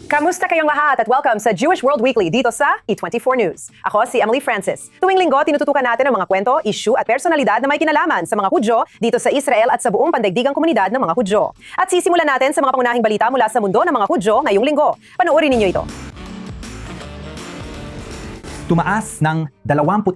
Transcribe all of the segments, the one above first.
Kamusta kayong lahat at welcome sa Jewish World Weekly dito sa E24 News. Ako si Emily Francis. Tuwing linggo, tinututukan natin ang mga kwento, issue at personalidad na may kinalaman sa mga Hudyo dito sa Israel at sa buong pandaigdigang komunidad ng mga Hudyo. At sisimulan natin sa mga pangunahing balita mula sa mundo ng mga Hudyo ngayong linggo. Panoorin ninyo ito. Tumaas ng 21%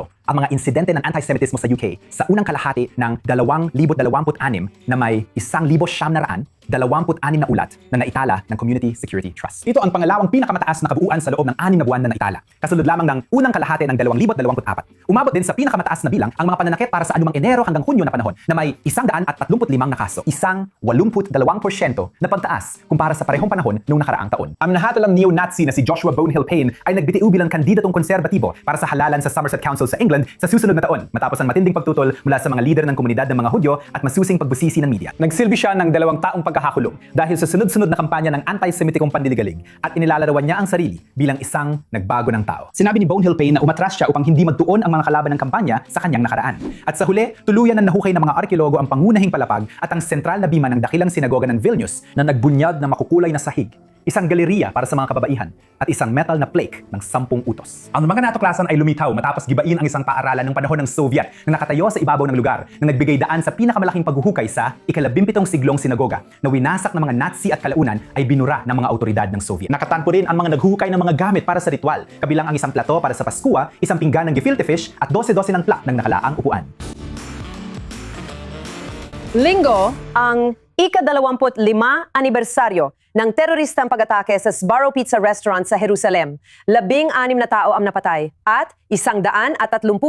ang mga insidente ng antisemitismo sa UK sa unang kalahati ng 2026 na may 1,926 na ulat na naitala ng Community Security Trust. Ito ang pangalawang pinakamataas na kabuuan sa loob ng 6 na buwan na naitala, kasunod lamang ng unang kalahati ng 2024. Umabot din sa pinakamataas na bilang ang mga pananakit para sa anumang Enero hanggang Hunyo na panahon na may 135 na kaso, isang 82% na pagtaas kumpara sa parehong panahon noong nakaraang taon. Ang nahatalang neo-Nazi na si Joshua Bonehill Payne ay nagbitiw bilang kandidatong konserbatibo para sa halalan sa Somerset Council sa England sa susunod na taon matapos ang matinding pagtutol mula sa mga lider ng komunidad ng mga Hudyo at masusing pagbusisi ng media. Nagsilbi siya ng 2 taong pagkakakulong dahil sa sunod-sunod na kampanya ng anti-Semitikong pandiligalig at inilalarawan niya ang sarili bilang isang nagbago ng tao. Sinabi ni Bonehill Payne na umatras siya upang hindi magtuon ang mga kalaban ng kampanya sa kanyang nakaraan. At sa huli, tuluyan na nahukay ng mga arkeologo ang pangunahing palapag at ang sentral na bima ng dakilang sinagoga ng Vilnius na nagbunyag ng makukulay na sahig, isang galeriya para sa mga kababaihan, at isang metal na plaque ng 10 utos. Ang mga natuklasan ay lumitaw matapos gibain ang isang paaralan ng panahon ng Soviet na nakatayo sa ibabaw ng lugar na nagbigay daan sa pinakamalaking paghuhukay sa ika-17 siglong sinagoga na winasak ng mga Nazi at kalaunan ay binura ng mga autoridad ng Soviet. Nakatanpo rin ang mga naghuhukay ng mga gamit para sa ritual, kabilang ang isang plato para sa Paskua, isang pinggan ng gefilte fish at 12 ng plak ng nakalaang upuan. Linggo, ang ika-25 anibersaryo ng teroristang pag-atake sa Sbarro Pizza Restaurant sa Jerusalem. 16 na tao ang napatay at 130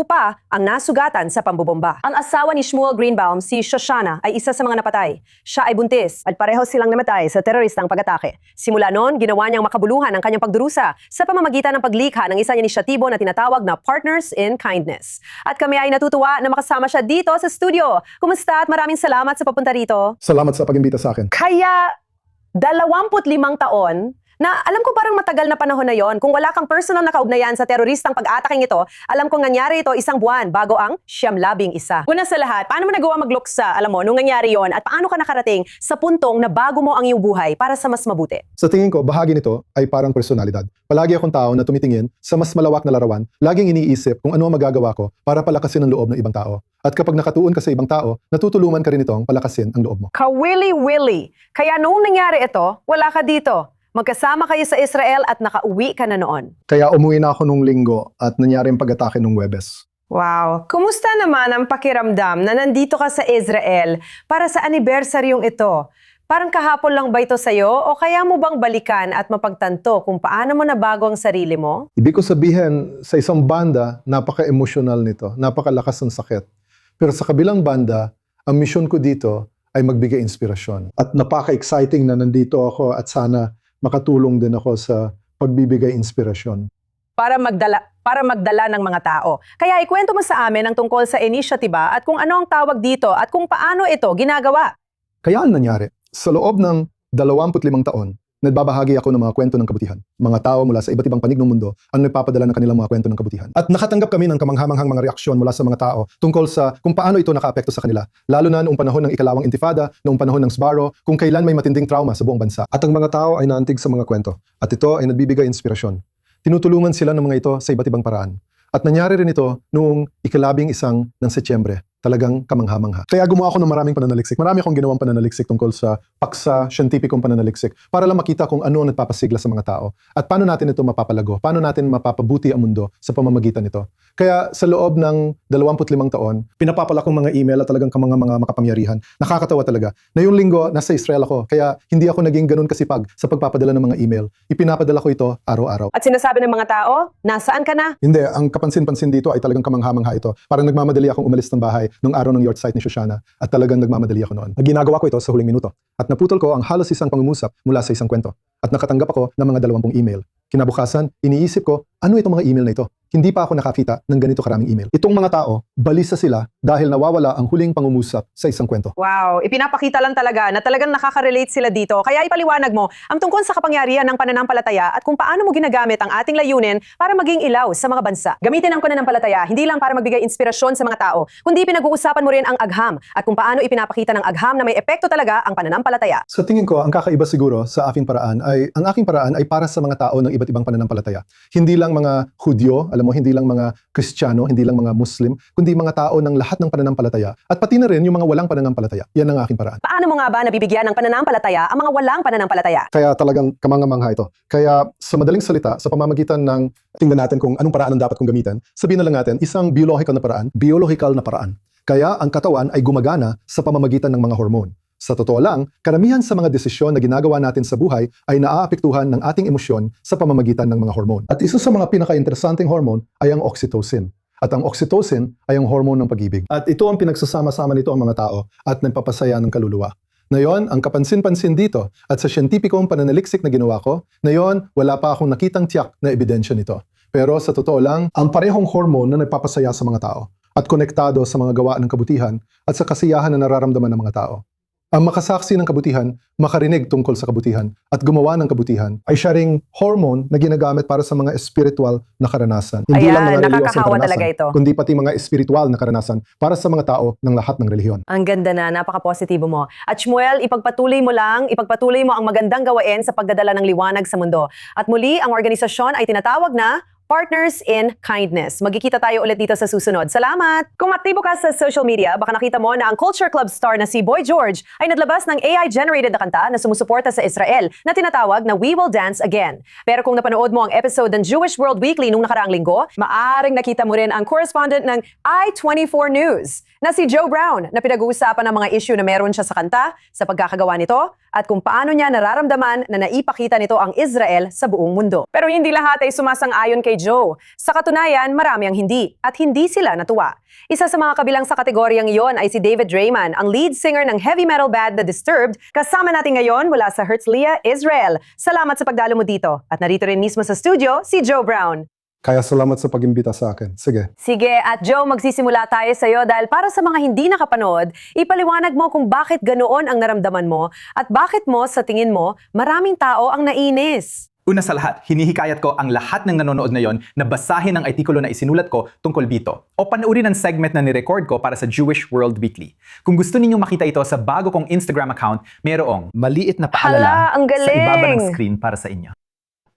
pa ang nasugatan sa pambobomba. Ang asawa ni Shmuel Greenbaum, si Shoshana, ay isa sa mga napatay. Siya ay buntis at pareho silang namatay sa teroristang pag-atake. Simula noon, ginawa niyang makabuluhan ang kanyang pagdurusa sa pamamagitan ng paglikha ng isang inisyatibo na tinatawag na Partners in Kindness. At kami ay natutuwa na makasama siya dito sa studio. Kumusta at maraming salamat sa papunta rito. Salamat sa pag-imbita sa akin. Kaya 25 taon, na alam ko parang matagal na panahon na yon. Kung wala kang personal na kaugnayan sa teroristang pag-ataking ito, alam kong nangyari ito 1 buwan bago ang 111. Una sa lahat, paano mo nagawa magluksa, alam mo, nung nangyari yon, at paano ka nakarating sa puntong na bago mo ang iyong buhay para sa mas mabuti? Sa tingin ko, bahagi nito ay parang personalidad. Palagi akong tao na tumitingin sa mas malawak na larawan, laging iniisip kung ano ang magagawa ko para palakasin ang loob ng ibang tao. At kapag nakatuon ka sa ibang tao, natutulungan ka rin itong palakasin ang loob mo. Kawili-wili. Kaya noong nangyari ito, wala ka dito. Magkasama kayo sa Israel at nakauwi ka na noon. Kaya umuwi na ako nung linggo at nangyari ang pag-atake nung Huwebes. Wow. Kumusta naman ang pakiramdam na nandito ka sa Israel para sa anibersaryong ito? Parang kahapon lang ba ito sa'yo o kaya mo bang balikan at mapagtanto kung paano mo nabago ang sarili mo? Ibig ko sabihin, sa isang banda, napaka-emosyonal nito, napakalakas ng sakit. Pero sa kabilang banda, ang misyon ko dito ay magbigay inspirasyon. At napaka-exciting na nandito ako at sana makatulong din ako sa pagbibigay inspirasyon. Para magdala ng mga tao. Kaya ikwento mo sa amin ang tungkol sa inisyatiba at kung ano ang tawag dito at kung paano ito ginagawa. Kaya ang nangyari, sa loob ng 25 taon, nagbabahagi ako ng mga kwento ng kabutihan. Mga tao mula sa iba't ibang panig ng mundo ang nagpapadala ng kanilang mga kwento ng kabutihan. At nakatanggap kami ng kamanghamanghang mga reaksyon mula sa mga tao tungkol sa kung paano ito nakaapekto sa kanila. Lalo na noong panahon ng ikalawang intifada, noong panahon ng Sbarro, kung kailan may matinding trauma sa buong bansa. At ang mga tao ay naantig sa mga kwento. At ito ay nagbibigay inspirasyon. Tinutulungan sila ng mga ito sa iba't ibang paraan. At nangyari rin ito noong ika-11 ng Setyembre. Talagang kamangha-mangha. Kaya gumawa ako ng maraming pananaliksik. Marami akong ginawang pananaliksik tungkol sa paksa, siyentipikong pananaliksik para lang makita kung ano ang nagpapasigla sa mga tao at paano natin ito mapapalago, paano natin mapapabuti ang mundo sa pamamagitan nito. Kaya sa loob ng 25 taon, pinapapala kong mga email at talagang mga makapangyarihan. Nakakatawa talaga. Na yung linggo, nasa Israel ako, kaya hindi ako naging ganun kasipag sa pagpapadala ng mga email. Ipinapadala ko ito araw-araw. At sinasabi ng mga tao, nasaan ka na? Hindi, ang kapansin-pansin dito ay talagang kamangha-mangha ito. Parang nagmamadali akong umalis ng bahay nung araw ng yard site ni Shoshana at talagang nagmamadali ako noon. Ginagawa ko ito sa huling minuto at naputol ko ang halos isang pangungusap mula sa isang kwento at nakatanggap ako ng mga 20 email. Kinabukasan, iniisip ko, ano itong mga email na ito? hindi pa ako nakakita ng ganito karaming email. Itong mga tao, balisa sila dahil nawawala ang huling pangungusap sa isang kwento. Wow, ipinapakita lang talaga na talagang nakaka-relate sila dito. Kaya ipaliwanag mo ang tungkol sa kapangyarihan ng pananampalataya at kung paano mo ginagamit ang ating layunin para maging ilaw sa mga bansa. Gamitin ang pananampalataya hindi lang para magbigay inspirasyon sa mga tao, kundi pinag-uusapan mo rin ang agham at kung paano ipinapakita ng agham na may epekto talaga ang pananampalataya. Sa tingin ko, ang kakaiba siguro sa aking paraan ay para sa mga tao ng iba't ibang pananampalataya. Hindi lang mga Hudyo, alam mo, hindi lang mga Kristiyano, hindi lang mga Muslim, kundi mga tao ng lahat ng pananampalataya at pati na rin yung mga walang pananampalataya. Yan ang aking paraan. Paano mo nga ba nabibigyan ng pananampalataya ang mga walang pananampalataya? Kaya talagang kamangamangha ito. Kaya sa madaling salita, sa pamamagitan ng tingnan natin kung anong paraan ang dapat kong gamitin, sabihin na lang natin, isang biological na paraan. Kaya ang katawan ay gumagana sa pamamagitan ng mga hormone. Sa totoo lang, karamihan sa mga desisyon na ginagawa natin sa buhay ay naaapektuhan ng ating emosyon sa pamamagitan ng mga hormone. At isa sa mga pinaka-interesanting hormone ay ang oxytocin. At ang oxytocin ay ang hormone ng pag-ibig. At ito ang pinagsasama-sama nito ang mga tao at nagpapasaya ng kaluluwa. Ngayon, ang kapansin-pansin dito at sa siyentipikong pananaliksik na ginawa ko, ngayon, wala pa akong nakitang tiyak na ebidensya nito. Pero sa totoo lang, ang parehong hormone na nagpapasaya sa mga tao at konektado sa mga gawa ng kabutihan at sa kasiyahan na nararamdaman ng mga tao. Ang makasaksi ng kabutihan, makarinig tungkol sa kabutihan, at gumawa ng kabutihan ay siya ring hormone na ginagamit para sa mga spiritual na karanasan. Hindi lang mga reliyosong nakakahawa talaga karanasan, ito. kundi pati mga spiritual na karanasan para sa mga tao ng lahat ng relihiyon. Ang ganda na, napaka-positibo mo. At Shmuel, ipagpatuloy mo ang magandang gawain sa pagdadala ng liwanag sa mundo. At muli, ang organisasyon ay tinatawag na Partners in Kindness. Magkikita tayo ulit dito sa susunod. Salamat! Kung aktibo ka sa social media, baka nakita mo na ang Culture Club star na si Boy George ay naglabas ng AI-generated na kanta na sumusuporta sa Israel na tinatawag na We Will Dance Again. Pero kung napanood mo ang episode ng Jewish World Weekly nung nakaraang linggo, maaring nakita mo rin ang correspondent ng I-24 News na si Joe Brown na pinag-uusapan ng mga issue na meron siya sa kanta, sa pagkakagawa nito, at kung paano niya nararamdaman na naipakita nito ang Israel sa buong mundo. Pero hindi lahat ay sumasang-ayon kay Joe. Sa katunayan, marami ang hindi, at hindi sila natuwa. Isa sa mga kabilang sa kategoryang iyon ay si David Draiman, ang lead singer ng heavy metal band The Disturbed. Kasama natin ngayon mula sa Herzliya, Israel. Salamat sa pagdalo mo dito. At narito rin mismo sa studio, si Joe Brown. Kaya salamat sa pag-imbita sa akin. Sige. Sige, at Joe, magsisimula tayo sa iyo dahil para sa mga hindi nakapanood, ipaliwanag mo kung bakit ganoon ang naramdaman mo at bakit mo, sa tingin mo, maraming tao ang nainis. Una sa lahat, hinihikayat ko ang lahat ng nanonood na yon na basahin ang artikulo na isinulat ko tungkol dito o panoorin ang segment na nirecord ko para sa Jewish World Weekly. Kung gusto ninyong makita ito sa bago kong Instagram account, mayroong maliit na paalala Hala, ang sa ibaba ng galing! screen para sa inyo.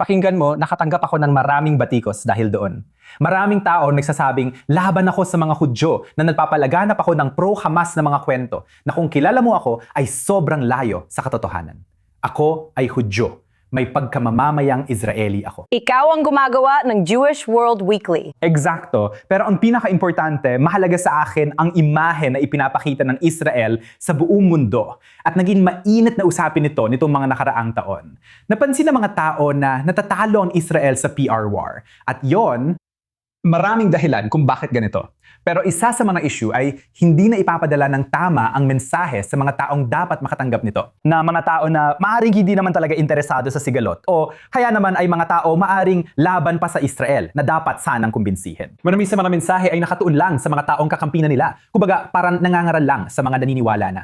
Pakinggan mo, nakatanggap ako ng maraming batikos dahil doon. Maraming tao nagsasabing laban ako sa mga Hudyo na nagpapalaganap ako ng pro-Hamas na mga kwento na kung kilala mo ako ay sobrang layo sa katotohanan. Ako ay Hudyo. May pagkamamamayang Israeli ako. Ikaw ang gumagawa ng Jewish World Weekly. Eksakto. Pero ang pinaka-importante, mahalaga sa akin ang imahe na ipinapakita ng Israel sa buong mundo. At naging mainit na usapin nitong mga nakaraang taon. Napansin ng mga tao na natatalo ang Israel sa PR war. At yon, maraming dahilan kung bakit ganito. Pero isa sa mga issue ay hindi na ipapadala ng tama ang mensahe sa mga taong dapat makatanggap nito. Na mga tao na maaring hindi naman talaga interesado sa sigalot o kaya naman ay mga tao maaring laban pa sa Israel na dapat sanang kumbinsihin. Marami sa mga mensahe ay nakatuon lang sa mga taong kakampi na nila. Kumbaga parang nangangaral lang sa mga naniniwala na.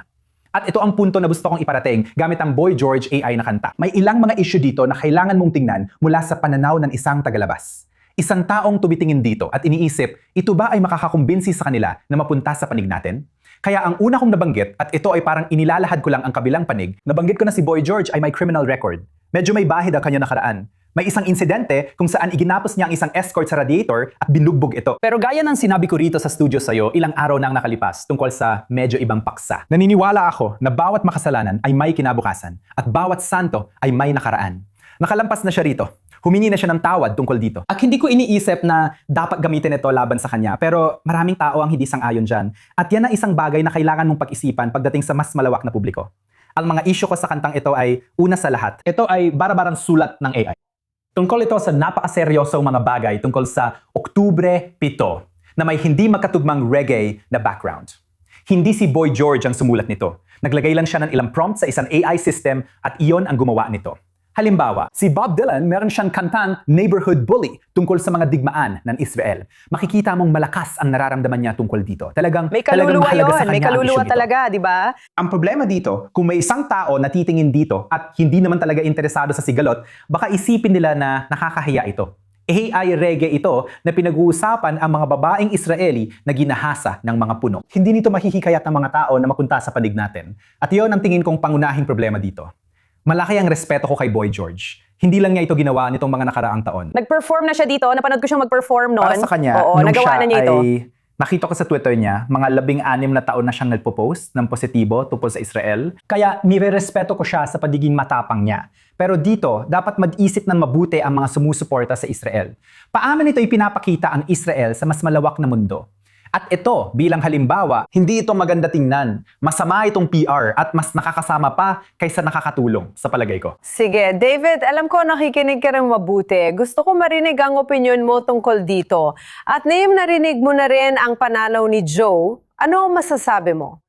At ito ang punto na gusto kong iparating gamit ang Boy George AI na kanta. May ilang mga issue dito na kailangan mong tingnan mula sa pananaw ng isang tagalabas. Isang taong tumitingin dito at iniisip, ito ba ay makakakumbinsi sa kanila na mapunta sa panig natin? Kaya ang una kong nabanggit, at ito ay parang inilalahad ko lang ang kabilang panig, nabanggit ko na si Boy George ay may criminal record. Medyo may bahid ang kanya nakaraan. May isang insidente kung saan iginapos niya ang isang escort sa radiator at binugbog ito. Pero gaya ng sinabi ko rito sa studio sa'yo, ilang araw nang nakalipas tungkol sa medyo ibang paksa. Naniniwala ako na bawat makasalanan ay may kinabukasan at bawat santo ay may nakaraan. Nakalampas na siya rito. Humingi na siya ng tawad tungkol dito. At hindi ko iniisip na dapat gamitin ito laban sa kanya. Pero maraming tao ang hindi sang-ayon dyan. At yan ang isang bagay na kailangan mong pag-isipan pagdating sa mas malawak na publiko. Ang mga issue ko sa kantang ito ay, una sa lahat, ito ay barabarang sulat ng AI. Tungkol ito sa napakaseryosong mga bagay tungkol sa Oktubre 7 na may hindi magkatugmang reggae na background. Hindi si Boy George ang sumulat nito. Naglagay lang siya ng ilang prompt sa isang AI system at iyon ang gumawa nito. Halimbawa, si Bob Dylan meron siyang kantang Neighborhood Bully tungkol sa mga digmaan ng Israel. Makikita mong malakas ang nararamdaman niya tungkol dito. Talagang May kaluluwa mahalaga sa yun. May kanya ang kaluluwa isyung ito. talaga, di ba? Ang problema dito, kung may isang tao na titingin dito at hindi naman talaga interesado sa sigalot, baka isipin nila na nakakahiya ito. AI reggae ito na pinag-uusapan ang mga babaeng Israeli na ginahasa ng mga puno. Hindi nito mahihikayat ng mga tao na mapunta sa panig natin. At iyon ang tingin kong pangunahing problema dito. Malaki ang respeto ko kay Boy George. Hindi lang niya ito ginawa nitong mga nakaraang taon. Nag-perform na siya dito. Napanood ko siyang mag-perform noon. Para sa kanya, Oo, nung nagawa siya na niya ito. ay nakita ko sa Twitter niya, mga 16 na taon na siyang nagpo-post ng positibo tungkol sa Israel. Kaya nire-respeto ko siya sa pagiging matapang niya. Pero dito, dapat mag-isip ng mabuti ang mga sumusuporta sa Israel. Paano nito ipinapakita ang Israel sa mas malawak na mundo? At ito, bilang halimbawa, hindi ito maganda tingnan. Masama itong PR at mas nakakasama pa kaysa nakakatulong sa palagay ko. Sige, David, alam ko nakikinig ka rin mabuti. Gusto ko marinig ang opinion mo tungkol dito. At name narinig mo na rin ang pananaw ni Joe. Ano ang masasabi mo?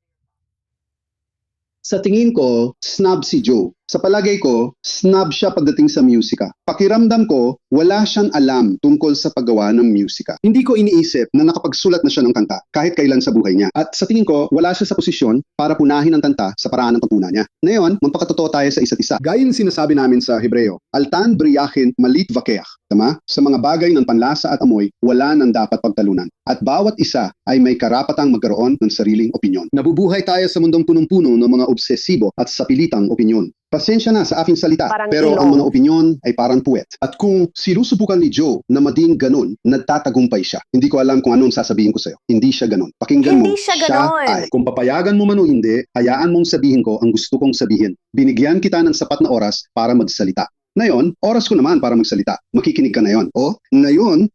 Sa tingin ko, snob si Joe. Sa palagay ko, snob siya pagdating sa musika. Pakiramdam ko, wala siyang alam tungkol sa paggawa ng musika. Hindi ko iniisip na nakapagsulat na siya ng kanta kahit kailan sa buhay niya. At sa tingin ko, wala siya sa posisyon para punahin ang kanta sa paraan ng pagpuna niya. Ngayon, magpakatotoo tayo sa isa't isa. Gaya ng sinasabi namin sa Hebreo, Altan briyahin malit vakeach. Tama? Sa mga bagay ng panlasa at amoy, wala nang dapat pagtalunan. At bawat isa ay may karapatang magkaroon ng sariling opinyon. Nabubuhay tayo sa mundong punong-puno ng mga obsesibo at sapilitang opinyon. Pasensya na sa aking salita, Parang pero ilong. ang mga opinyon ay parang puwet. At kung sinusubukan ni Joe na maging ganun, nagtatagumpay siya. Hindi ko alam kung anong sasabihin ko sa'yo. Hindi siya ganun. Pakinggan Hindi mo, siya ganun. ay. Kung papayagan mo man o hindi, hayaan mong sabihin ko ang gusto kong sabihin. Binigyan kita ng sapat na oras para magsalita. Ngayon, oras ko naman para magsalita. Makikinig ka na yon. O, ngayon,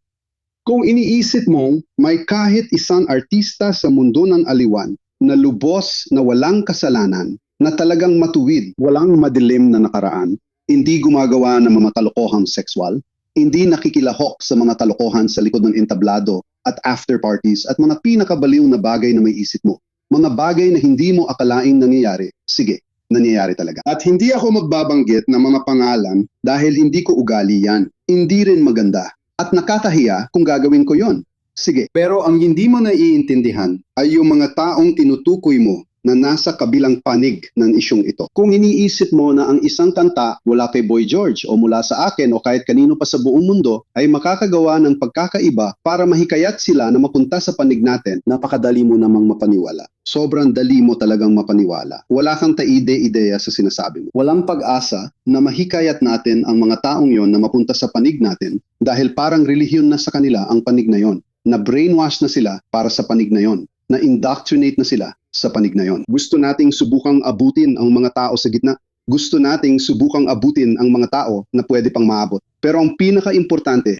kung iniisip mong may kahit isang artista sa mundo ng aliwan na lubos na walang kasalanan, na talagang matuwid, walang madilim na nakaraan, hindi gumagawa ng mga kalokohang sexual, hindi nakikilahok sa mga kalokohan sa likod ng entablado at after parties at mga pinakabaliw na bagay na may isip mo. Mga bagay na hindi mo akalaing nangyayari, sige, nangyayari talaga. At hindi ako magbabanggit ng mga pangalan dahil hindi ko ugali yan. Hindi rin maganda. At nakakahiya kung gagawin ko yon. Sige, pero ang hindi mo naiintindihan ay yung mga taong tinutukoy mo na nasa kabilang panig ng isyong ito. Kung iniisip mo na ang isang kanta mula kay Boy George o mula sa akin o kahit kanino pa sa buong mundo ay makakagawa ng pagkakaiba para mahikayat sila na mapunta sa panig natin, napakadali mo namang mapaniwala. Sobrang dali mo talagang mapaniwala. Wala kang taide-ideya sa sinasabi mo. Walang pag-asa na mahikayat natin ang mga taong yon na mapunta sa panig natin dahil parang relihiyon na sa kanila ang panig na yon. Na brainwash na sila para sa panig na yon. Na indoctrinate na sila sa panig na yon. Gusto nating subukang abutin ang mga tao sa gitna. Gusto nating subukang abutin ang mga tao na pwede pang maabot. Pero ang pinaka-importante,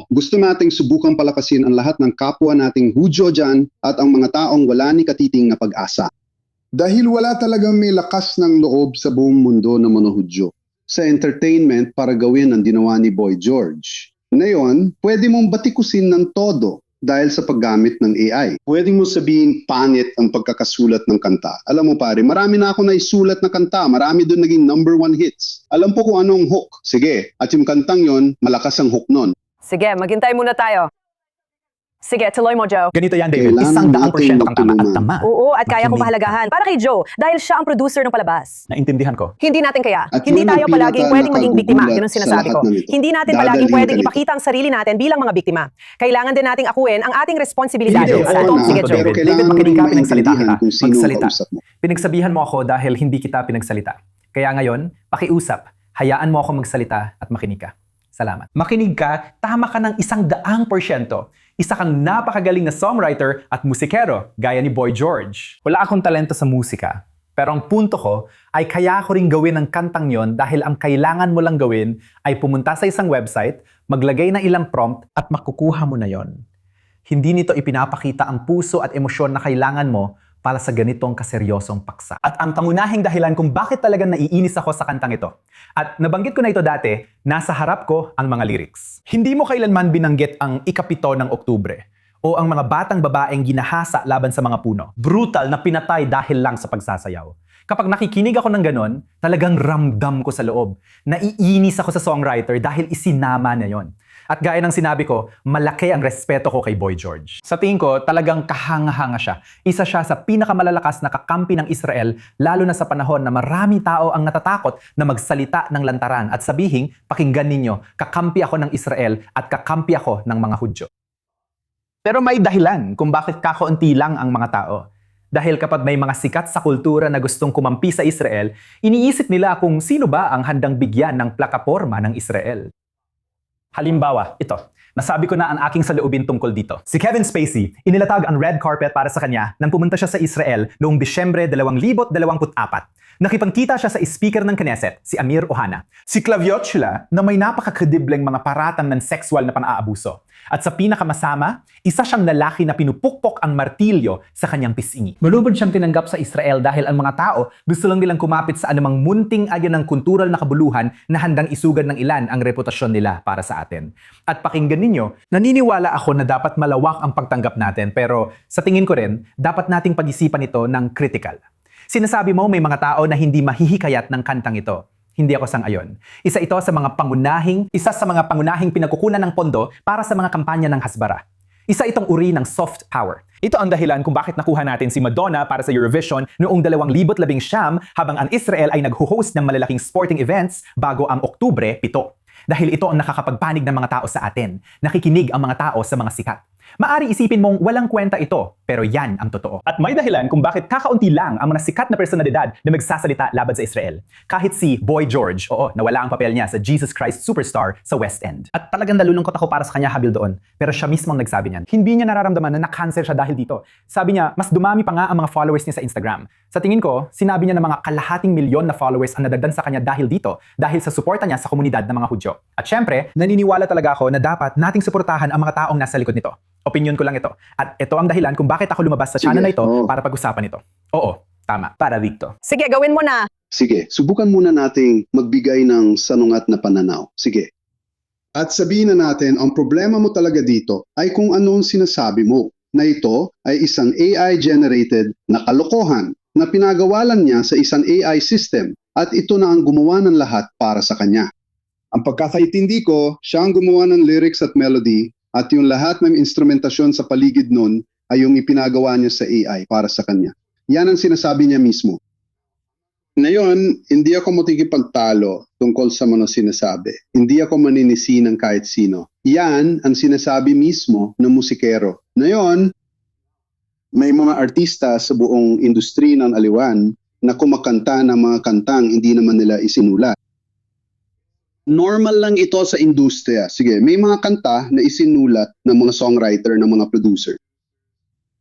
gusto nating subukang palakasin ang lahat ng kapwa nating Hudyo dyan at ang mga taong wala ni katiting na pag-asa. Dahil wala talagang may lakas ng loob sa buong mundo ng mga Hudyo sa entertainment para gawin ang ginawa ni Boy George. Ngayon, pwede mong batikusin ng todo dahil sa paggamit ng AI. Pwede mo sabihin pangit ang pagkakasulat ng kanta. Alam mo pare, marami na ako naisulat na kanta. Marami doon naging #1 hits. Alam po kung anong hook. Sige, at yung kantang yon, malakas ang hook nun. Sige, maghintay muna tayo. Sige, tuloy mo, Joe. Ganito yan, David. Kailangan 100% kang tama at tama. Oo, at kaya kong Makinig. pahalagahan. Para kay Joe, dahil siya ang producer ng palabas. Naintindihan ko. Hindi natin kaya. At Hindi yun ang tayo palaging pinaka pwedeng maging biktima. nakagugulat Yun ang sa sinasabi ko. lahat ng ito. Hindi natin Dadaling palaging ka pwedeng nito. ipakita ang sarili natin bilang mga biktima. Kailangan din nating akuin ang ating responsibilidad. Hindi, David, oo oo, na, Sige, David. Joe. pero David, kailangan mo makinig rin ka, pinagsalita maintindihan kita. kung sino ang Magsalita. kausap mo. Pinagsabihan mo ako dahil hindi kita pinagsalita. Kaya ngayon, pakiusap. Hayaan mo ako magsalita at makinig ka. Salamat. Makinig ka, tama ka ng 100%. Isa kang napakagaling na songwriter at musikero, gaya ni Boy George. Wala akong talento sa musika, pero ang punto ko ay kaya ko rin gawin ang kantang yon dahil ang kailangan mo lang gawin ay pumunta sa isang website, maglagay ng ilang prompt at makukuha mo na yon. Hindi nito ipinapakita ang puso at emosyon na kailangan mo para sa ganitong kaseryosong paksa. At ang pangunahing dahilan kung bakit talagang naiinis ako sa kantang ito. At nabanggit ko na ito dati, nasa harap ko ang mga lyrics. Hindi mo kailanman binanggit ang 7 ng Oktubre o ang mga batang babaeng ginahasa laban sa mga puno. Brutal na pinatay dahil lang sa pagsasayaw. Kapag nakikinig ako ng ganon, talagang ramdam ko sa loob. Naiinis ako sa songwriter dahil isinama na yon. At gaya ng sinabi ko, malaki ang respeto ko kay Boy George. Sa tingin ko, talagang kahanga-hanga siya. Isa siya sa pinakamalalakas na kakampi ng Israel, lalo na sa panahon na marami tao ang natatakot na magsalita ng lantaran at sabihing, pakinggan ninyo, kakampi ako ng Israel at kakampi ako ng mga Hudyo. Pero may dahilan kung bakit kakaunti lang ang mga tao. Dahil kapag may mga sikat sa kultura na gustong kumampi sa Israel, iniisip nila kung sino ba ang handang bigyan ng plataporma ng Israel. Halimbawa, ito. Nasabi ko na ang aking saloobin tungkol dito. Si Kevin Spacey, inilatag ang red carpet para sa kanya nang pumunta siya sa Israel noong Disyembre 2024. Nakipagkita siya sa speaker ng Knesset, si Amir Ohana. Si Claviotula na may napakakredibleng mga paratang ng sexual na pang-aabuso. At sa pinakamasama, isa siyang lalaki na pinupukpok ang martilyo sa kanyang pisngi. Malubod siyang tinanggap sa Israel dahil ang mga tao gusto lang nilang kumapit sa anumang munting ayon ng kultural na kabuluhan na handang isugan ng ilan ang reputasyon nila para sa atin. At pakinggan ninyo, naniniwala ako na dapat malawak ang pagtanggap natin pero sa tingin ko rin, dapat nating pag-isipan ito ng critical. Sinasabi mo may mga tao na hindi mahihikayat ng kantang ito. Hindi ako sang-ayon. Isa sa mga pangunahing pinagkukunan ng pondo para sa mga kampanya ng hasbara. Isa itong uri ng soft power. Ito ang dahilan kung bakit nakuha natin si Madonna para sa Eurovision noong 2019 habang ang Israel ay nagho-host ng malalaking sporting events bago ang Oktubre 7. Dahil ito ang nakakapagpanig ng mga tao sa atin. Nakikinig ang mga tao sa mga sikat. Maari isipin mong walang kwenta ito, pero yan ang totoo. At may dahilan kung bakit kakaunti lang ang mga sikat na personalidad na magsasalita laban sa Israel. Kahit si Boy George, nawala ang papel niya sa Jesus Christ Superstar sa West End. At talagang nalulungkot ako para sa kanya habil doon. Pero siya mismo ang nagsabi niyan. Hindi niya nararamdaman na na-cancer siya dahil dito. Sabi niya, mas dumami pa nga ang mga followers niya sa Instagram. Sa tingin ko, sinabi niya na mga kalahating milyon na followers ang nadagdan sa kanya dahil dito, dahil sa suporta niya sa komunidad ng mga Hudyo. At syempre, naniniwala talaga ako na dapat nating suportahan ang mga taong nasa likod nito. Opinion ko lang ito. At ito ang dahilan kung bakit ako lumabas sa channel na ito para pag-usapan ito. Oo, tama. Para dito. Sige, gawin mo na. Sige, subukan muna nating magbigay ng sanungat na pananaw. Sige. At sabihin na natin, ang problema mo talaga dito ay kung ano ang sinasabi mo, na ito ay isang AI-generated na kalokohan na pinagawalan niya sa isang AI system at ito na ang gumawa ng lahat para sa kanya. Ang pagkakaintindi ko, siya ang gumawa ng lyrics at melody at yung lahat ng instrumentasyon sa paligid nun ay yung ipinagawa niya sa AI para sa kanya. Yan ang sinasabi niya mismo. Ngayon, hindi ako matikipagtalo tungkol sa mga sinasabi. Hindi ako maninisi ng kahit sino. Yan ang sinasabi mismo ng musikero. Ngayon, may mga artista sa buong industriya ng aliwan na kumakanta ng mga kantang hindi naman nila isinulat. Normal lang ito sa industriya. Sige, may mga kanta na isinulat ng mga songwriter, ng mga producer.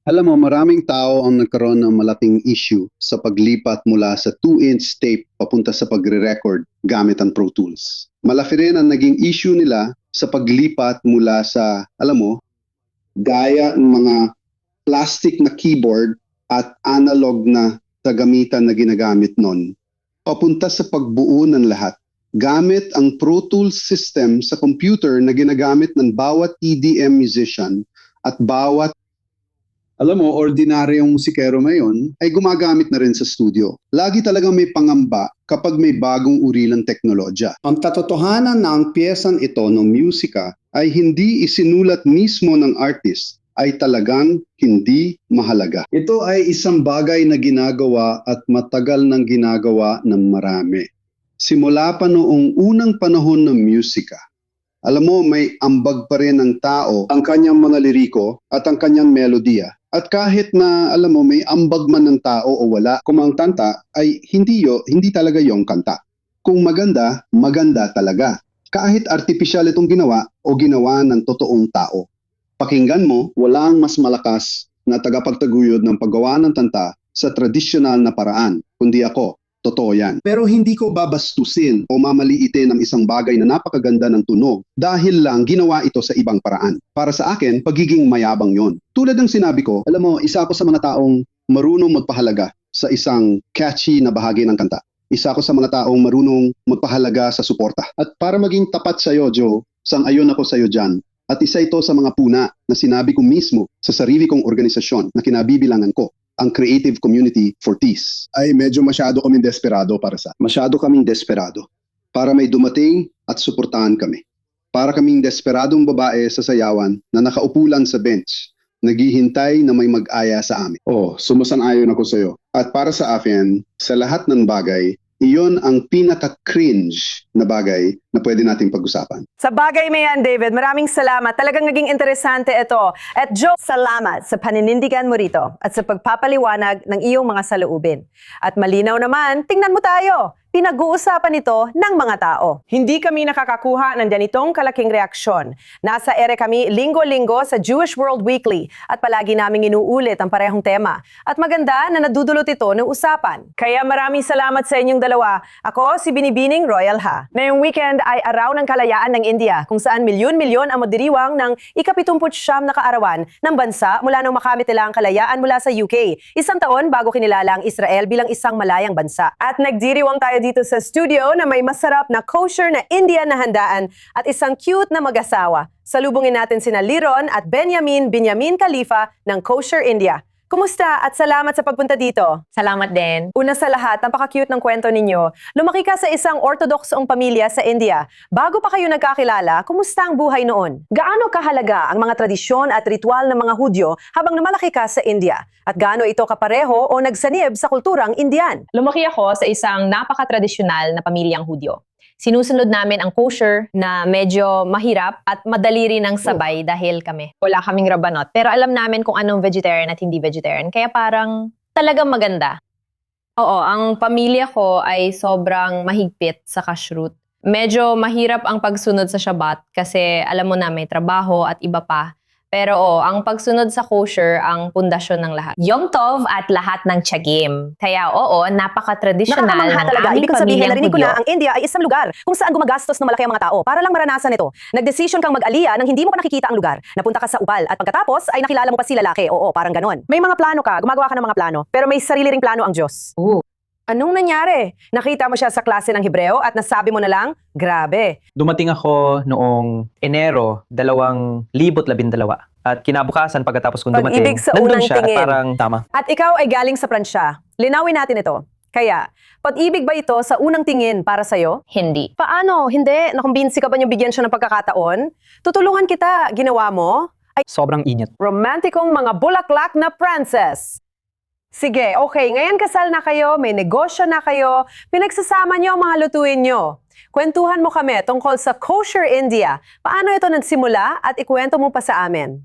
Alam mo, maraming tao ang nagkaroon ng malaking issue sa paglipat mula sa 2-inch tape papunta sa pagre-record gamit ang Pro Tools. Malaki rin ang naging issue nila sa paglipat mula sa, alam mo, gaya ng mga plastic na keyboard at analog na gamitan na ginagamit nun, papunta sa pagbuo ng lahat. Gamit ang Pro Tools system sa computer na ginagamit ng bawat EDM musician at bawat, alam mo, ordinaryong musikero ngayon ay gumagamit na rin sa studio. Lagi talagang may pangamba kapag may bagong uri ng teknolohiya. Ang katotohanan na ang piyesang ito ng musika ay hindi isinulat mismo ng artist ay talagang hindi mahalaga. Ito ay isang bagay na ginagawa at matagal nang ginagawa ng marami. Simula pa noong unang panahon ng musika, alam mo, may ambag pa rin ng tao ang kanyang mga liriko at ang kanyang melodiya. At kahit na, alam mo, may ambag man ng tao o wala, kung ang kanta ay hindi talaga yung kanta. Kung maganda, maganda talaga. Kahit artificial itong ginawa o ginawa ng totoong tao. Pakinggan mo, walang mas malakas na tagapagtaguyod ng paggawa ng kanta sa tradisyonal na paraan, kundi ako. Totoo yan. Pero hindi ko babastusin o mamaliitin ang isang bagay na napakaganda ng tunog dahil lang ginawa ito sa ibang paraan. Para sa akin, pagiging mayabang yon. Tulad ng sinabi ko, alam mo, isa ako sa mga taong marunong magpahalaga sa isang catchy na bahagi ng kanta. Isa ako sa mga taong marunong magpahalaga sa suporta. At para maging tapat sa iyo, Joe, sang-ayon ako sa iyo dyan. At isa ito sa mga puna na sinabi ko mismo sa sarili kong organisasyon na kinabibilangan ko. ang creative community for peace. Ay medyo masyado kaming desperado para sa. Masyado kaming desperado para may dumating at suportahan kami. Para kaming desperadong babae sa sayawan na nakaupo lang sa bench, naghihintay na may mag-aya sa amin. Oh, sumasang-ayon ako sa iyo. At para sa akin, sa lahat ng bagay, iyon ang pinaka-cringe na bagay na pwede nating pag-usapan. Sa bagay may yan, David. Maraming salamat. Talagang naging interesante ito. At Joe, salamat sa paninindigan mo rito at sa pagpapaliwanag ng iyong mga saloobin. At malinaw naman, tingnan mo tayo. Pinag-uusapan ito ng mga tao. Hindi kami nakakakuha ng ganitong kalaking reaksyon. Nasa ere kami linggo-linggo sa Jewish World Weekly at palagi naming inuulit ang parehong tema. At maganda na nadudulot ito ng usapan. Kaya maraming salamat sa inyong dalawa. Ako si Binibining Royal Ha. Ngayong weekend ay araw ng kalayaan ng India kung saan milyon-milyon ang madiriwang ng ika-79 na kaarawan ng bansa mula nang makamit nila ang kalayaan mula sa UK. Isang taon bago kinilala ang Israel bilang isang malayang bansa. At nagdiriwang tayo dito sa studio na may masarap na kosher na Indian na handaan at isang cute na mag-asawa. Salubungin natin sina Liron at Benjamin Khalifa ng Kosher India. Kumusta at salamat sa pagpunta dito. Salamat din. Una sa lahat, napaka-cute ng kwento ninyo. Lumaki ka sa isang ortodoksong pamilya sa India. Bago pa kayo nagkakilala, kumusta ang buhay noon? Gaano kahalaga ang mga tradisyon at ritual ng mga Hudyo habang namalaki ka sa India? At gaano ito kapareho o nagsanib sa kulturang Indian? Lumaki ako sa isang napaka-tradisyonal na pamilyang Hudyo. Sinusunod namin ang kosher na medyo mahirap at madali rin ang sabay dahil wala kaming rabanot. Pero alam namin kung anong vegetarian at hindi vegetarian. Kaya parang talagang maganda. Oo, ang pamilya ko ay sobrang mahigpit sa kashrut. Medyo mahirap ang pagsunod sa Shabbat kasi alam mo na may trabaho at iba pa. Pero ang pagsunod sa kosher ang pundasyon ng lahat. Yom Tov at lahat ng tiyagim. Kaya napaka-tradisyonal Nakakamangha ng talaga. aming Ibig sabihin, pamilyang narinig ko Hudyo. na ang India ay isang lugar kung saan gumagastos ng malaki ang mga tao para lang maranasan ito. Nagdesisyon kang mag-aliya nang hindi mo pa nakikita ang lugar. Napunta ka sa ubal at pagkatapos ay nakilala mo pa si lalaki. Oo, parang ganon. May mga plano ka, gumagawa ka ng mga plano, pero may sarili ring plano ang Diyos. Anong nangyari? Nakita mo siya sa klase ng Hebreo at nasabi mo na lang, grabe. Dumating ako noong Enero 2012 at kinabukasan pagkatapos kong dumating, Pag-ibig sa nandun unang siya, tingin. parang tama. At ikaw ay galing sa Pransya. Linawin natin ito. Kaya, pag-ibig ba ito sa unang tingin para sa'yo? Hindi. Paano? Hindi? Nakumbinsi ka ba niyong bigyan siya ng pagkakataon? Tutulungan kita. Ginawa mo? Sobrang init. Romantikong mga bulaklak na princess. Sige, okay. Ngayon kasal na kayo, may negosyo na kayo, pinagsasama niyo ang mga lutuin niyo. Kwentuhan mo kami tungkol sa Kosher India. Paano ito nagsimula at ikwento mo pa sa amin?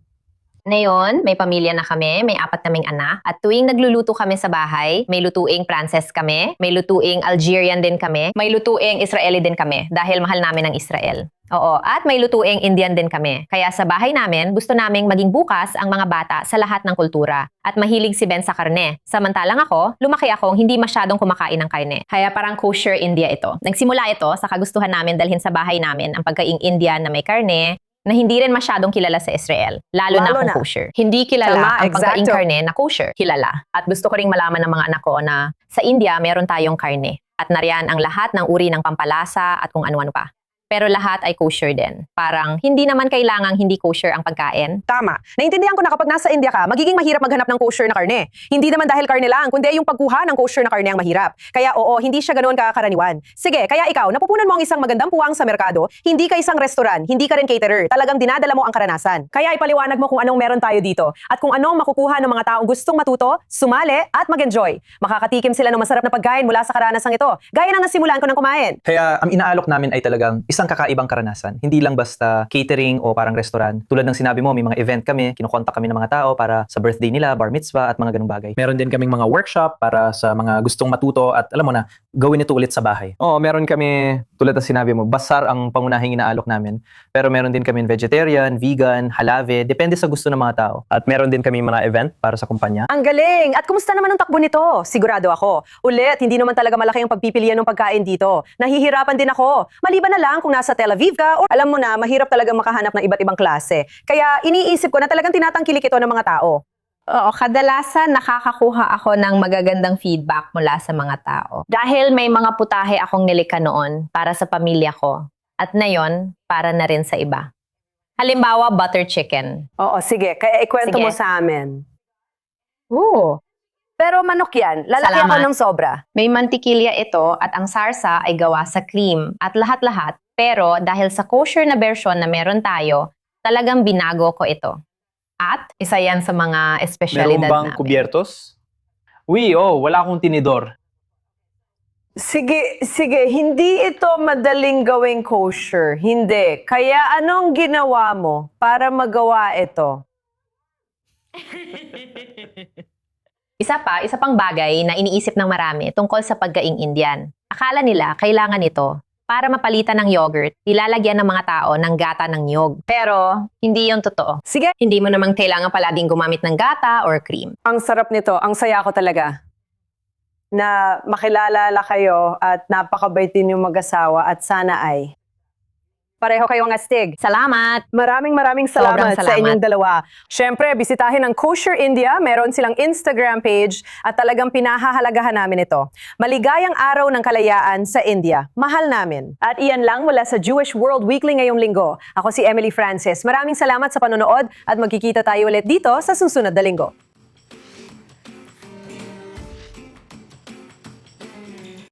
Ngayon, may pamilya na kami, may 4 kaming anak. At tuwing nagluluto kami sa bahay, may lutuing Frances kami, may lutuing Algerian din kami, may lutuing Israeli din kami dahil mahal namin ang Israel. Oo, at may lutuing Indian din kami. Kaya sa bahay namin, gusto naming maging bukas ang mga bata sa lahat ng kultura. At mahilig si Ben sa karne. Samantalang ako, lumaki akong hindi masyadong kumakain ng karne. Kaya parang kosher India ito. Nagsimula ito sa kagustuhan namin dalhin sa bahay namin ang pagkaing Indian na may karne, na hindi rin masyadong kilala sa Israel. Lalo na kung kosher. Hindi kilala Tama, ang pagkaing eksakto. karne na kosher. Kilala. At gusto ko ring malaman ng mga anak ko na sa India meron tayong karne. At nariyan ang lahat ng uri ng pampalasa at kung ano-ano pa. Pero lahat ay kosher din. Parang hindi naman kailangang hindi kosher ang pagkain. Tama. Naintindihan ko na kapag nasa India ka, magiging mahirap maghanap ng kosher na karne. Hindi naman dahil karne lang, kundi yung pagkuha ng kosher na karne ang mahirap. Kaya hindi siya ganoon kakaraniwan. Sige, kaya ikaw, napupunan mo ang isang magandang puwang sa merkado, hindi ka isang restaurant, hindi ka rin caterer, talagang dinadala mo ang karanasan. Kaya ipaliwanag mo kung anong meron tayo dito at kung anong makukuha ng mga taong gustong matuto, sumali at mag-enjoy. Makakatikim sila ng masarap na pagkain mula sa karanasang ito. Gaya ng nasimulan ko ng kumain. Kaya ang inaalok namin ay talagang isang kakaibang karanasan. Hindi lang basta catering o parang restaurant. Tulad ng sinabi mo, may mga event kami, kinukontak kami ng mga tao para sa birthday nila, bar mitzvah at mga ganung bagay. Meron din kaming mga workshop para sa mga gustong matuto at alam mo na, gawin ito ulit sa bahay. Oo, meron kami, tulad ng sinabi mo, basar ang pangunahing inaalok namin. Pero meron din kami vegetarian, vegan, halave, depende sa gusto ng mga tao. At meron din kami mga event para sa kumpanya. Ang galing! At kumusta naman ang takbo nito? Sigurado ako. Ulit, hindi naman talaga malaki ang pagpipilian ng pagkain dito. Nahihirapan din ako. Maliban na lang kung nasa Tel Aviv ka o alam mo na, mahirap talagang makahanap ng iba't ibang klase. Kaya iniisip ko na talagang tinatangkilik ito ng mga tao. Oo, kadalasan nakakakuha ako ng magagandang feedback mula sa mga tao. Dahil may mga putahe akong nilikha noon para sa pamilya ko. At ngayon, para na rin sa iba. Halimbawa, butter chicken. Oo, sige. Kaya ikwento Sige. mo sa amin. Oo. Pero manok yan. Lalaki Salamat. ako ng sobra. May mantikilya ito at ang sarsa ay gawa sa cream at lahat-lahat. Pero dahil sa kosher na version na meron tayo, talagang binago ko ito. At isa yan sa mga Meron espesyalidad bang namin. kubiertos? Wala akong tinidor. Sige, hindi ito madaling gawing kosher. Hindi. Kaya anong ginawa mo para magawa ito? Isa pang bagay na iniisip ng marami tungkol sa pagkaing Indian. Akala nila kailangan ito para mapalitan ng yogurt, ilalagyan ng mga tao ng gata ng niyog. Pero hindi yon totoo. Sige, Hindi mo namang kailangan palaging gumamit ng gata or cream. ang sarap nito. Ang saya ko talaga. Na makilala kayo at napakabait din yung mag-asawa at sana ay pareho kayong astig. Salamat! Maraming Sobrang salamat sa salamat. inyong dalawa. Siyempre, bisitahin ang Kosher India. Meron silang Instagram page at talagang pinahahalagahan namin ito. Maligayang araw ng kalayaan sa India. Mahal namin. At iyan lang mula sa Jewish World Weekly ngayong linggo. Ako si Emily Francis. Maraming salamat sa panonood at magkikita tayo ulit dito sa susunod na linggo.